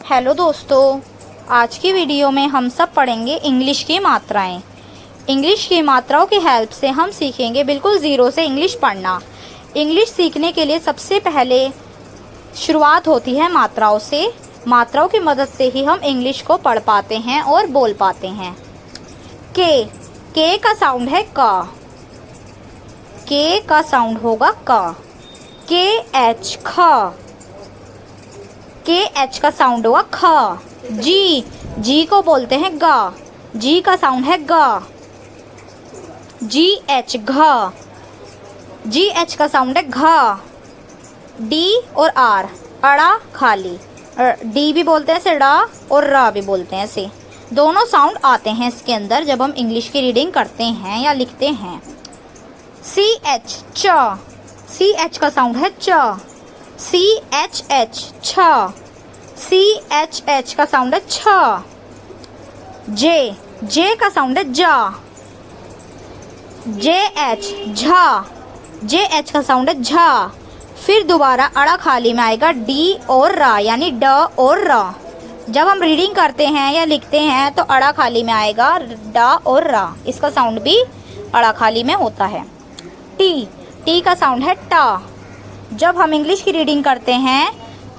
Hello दोस्तों, आज की वीडियो में हम सब पढ़ेंगे इंग्लिश की मात्राएं। इंग्लिश की मात्राओं की हेल्प से हम सीखेंगे बिल्कुल ज़ीरो से इंग्लिश पढ़ना। इंग्लिश सीखने के लिए सबसे पहले शुरुआत होती है मात्राओं से। मात्राओं की मदद से ही हम इंग्लिश को पढ़ पाते हैं और बोल पाते हैं। के का साउंड है का। के का साउंड होगा का। के एच ख। के एच का साउंड होगा ख। जी को बोलते हैं गा। जी का साउंड है गा। जी एच घ। जी एच का साउंड है घ। डी और आर अड़ा खाली। डी भी बोलते हैं इसे डा और रा भी बोलते हैं इसे। दोनों साउंड आते हैं इसके अंदर जब हम इंग्लिश की रीडिंग करते हैं या लिखते हैं। सी एच च। सी एच का साउंड है च। सी एच एच छ। सी एच एच का साउंड है छ। जे का साउंड है जा। जे एच झा। जे एच का साउंड है झा। फिर दोबारा अड़ा खाली में आएगा डी और रा यानी ड और रा। जब हम रीडिंग करते हैं या लिखते हैं तो अड़ा खाली में आएगा डा और रा। इसका साउंड भी अड़ा खाली में होता है। टी का साउंड है टा। जब हम इंग्लिश की रीडिंग करते हैं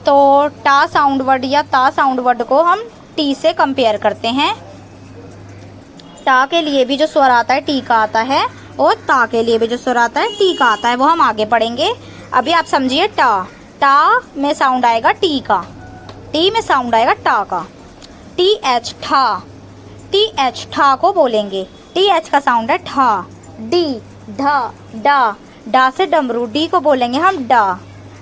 तो टा साउंड वर्ड या ता साउंड वर्ड को हम टी से कंपेयर करते हैं। टा के लिए भी जो स्वर आता है टी का आता है और ता के लिए भी जो स्वर आता है टी का आता है, वो हम आगे पढ़ेंगे। अभी आप समझिए टा में साउंड आएगा टी का। टी में साउंड आएगा टा का। टी एच ठा। टी एच ठा को बोलेंगे। टी एच का साउंड है ठा। डी ढा डा। डा से डमरू। डी को बोलेंगे हम डा।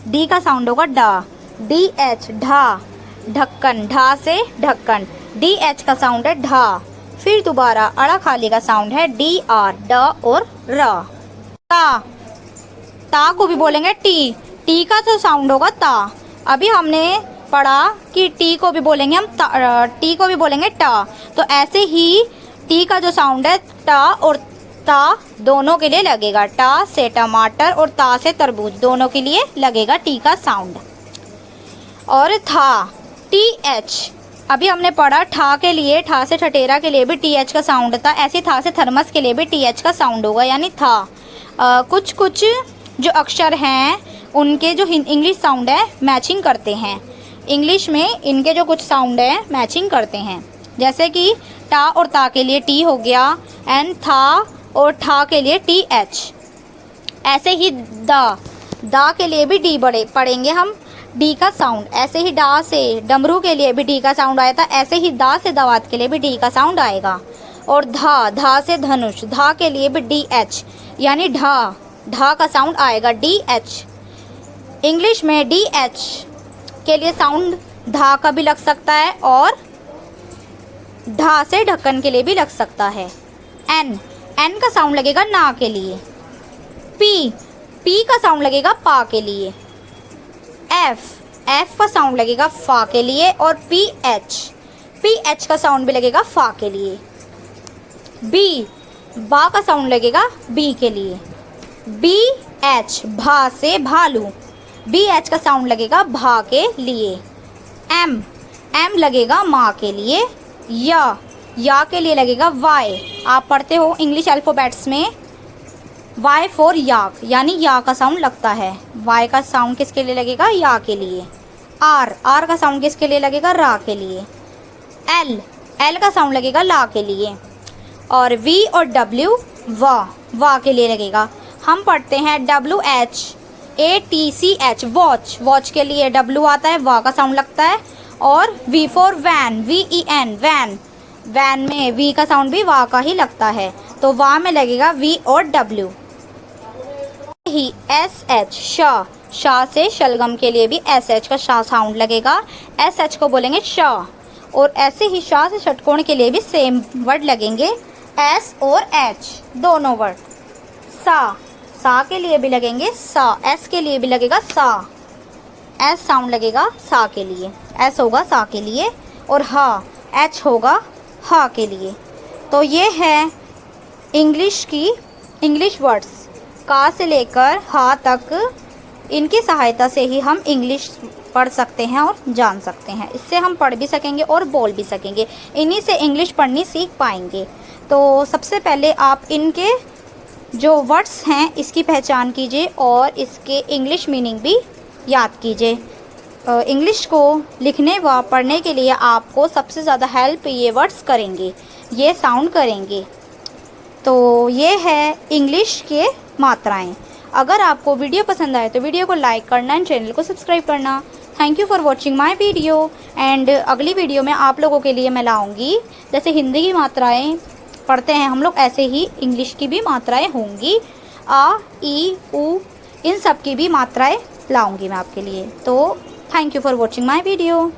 डी का साउंड होगा डा। डी एच ढा ढक्कन। ढा से ढक्कन। डी एच का साउंड है ढा। फिर दोबारा अड़ा खाली का साउंड है डी आर ड और र। ता को भी बोलेंगे टी। टी का तो साउंड होगा ता। अभी हमने पढ़ा कि टी को भी बोलेंगे हम टी को भी बोलेंगे टा। तो ऐसे ही टी का जो साउंड है टा और ता दोनों के लिए लगेगा। टा से टमाटर और ता से तरबूज दोनों के लिए लगेगा टी का साउंड। और था टी एच। अभी हमने पढ़ा ठा के लिए, ठा से ठटेरा के लिए भी टी एच का साउंड था। ऐसे था से थर्मस के लिए भी टी एच का साउंड होगा यानी था। कुछ जो अक्षर हैं उनके जो इंग्लिश साउंड है मैचिंग करते हैं। इंग्लिश में इनके जो कुछ साउंड है मैचिंग करते हैं। जैसे कि टा और ता के लिए टी हो गया एंड था और ठा के लिए टी एच। ऐसे ही दा के लिए भी डी पढ़ेंगे हम डी का साउंड। ऐसे ही डा से डमरू के लिए भी डी का साउंड आया था। ऐसे ही दा से दावत के लिए भी डी का साउंड आएगा। और धा से धनुष। धा के लिए भी डी एच यानी ढा का साउंड आएगा डी एच। इंग्लिश में डी एच के लिए साउंड धा का भी लग सकता है और ढा से ढक्कन के लिए भी लग सकता है। एन का साउंड लगेगा ना के लिए। पी का साउंड लगेगा पा के लिए। एफ का साउंड लगेगा फा के लिए और पी एच का साउंड भी लगेगा फा के लिए। बा का साउंड लगेगा बी के लिए। बी एच भा से भालू। बी एच का साउंड लगेगा भा के लिए। एम लगेगा माँ के लिए। या के लिए लगेगा वाई। आप पढ़ते हो इंग्लिश अल्फ़ाबेट्स में वाई फॉर याक यानी या का साउंड लगता है। वाई का साउंड किसके लिए लगेगा? या के लिए। आर का साउंड किसके लिए लगेगा? रा के लिए। एल का साउंड लगेगा ला के लिए। और वी और डब्ल्यू वा के लिए लगेगा। हम पढ़ते हैं WHATCH वॉच के लिए डब्ल्यू आता है, वा का साउंड लगता है। और V for van VEN van में वी का साउंड भी वा का ही लगता है, तो वा में लगेगा वी और डब्ल्यू। ही SH शाह से शलगम के लिए भी SH का शाह साउंड लगेगा। SH को बोलेंगे शाह। और ऐसे ही शाह से षटकोण के लिए भी सेम वर्ड लगेंगे S और H दोनों वर्ड। सा के लिए भी लगेंगे सा। S के लिए भी लगेगा सा। S साउंड लगेगा सा के लिए। S होगा सा के लिए और H होगा हा के लिए। तो ये है इंग्लिश वर्ड्स का से लेकर हा तक। इनकी सहायता से ही हम इंग्लिश पढ़ सकते हैं और जान सकते हैं। इससे हम पढ़ भी सकेंगे और बोल भी सकेंगे, इन्हीं से इंग्लिश पढ़नी सीख पाएंगे। तो सबसे पहले आप इनके जो वर्ड्स हैं इसकी पहचान कीजिए और इसके इंग्लिश मीनिंग भी याद कीजिए। इंग्लिश को लिखने व पढ़ने के लिए आपको सबसे ज़्यादा हेल्प ये वर्ड्स करेंगे, ये साउंड करेंगे। तो ये है इंग्लिश के मात्राएं। अगर आपको वीडियो पसंद आए तो वीडियो को लाइक करना एंड चैनल को सब्सक्राइब करना। Thank you for watching my video. And अगली वीडियो में आप लोगों के लिए मैं लाऊंगी, जैसे हिंदी की मात्राएं पढ़ते हैं हम लोग, ऐसे ही इंग्लिश की भी मात्राएं होंगी। आ, ई, उ, इन सब की भी मात्राएं लाऊंगी मैं आपके लिए। तो thank you for watching my video.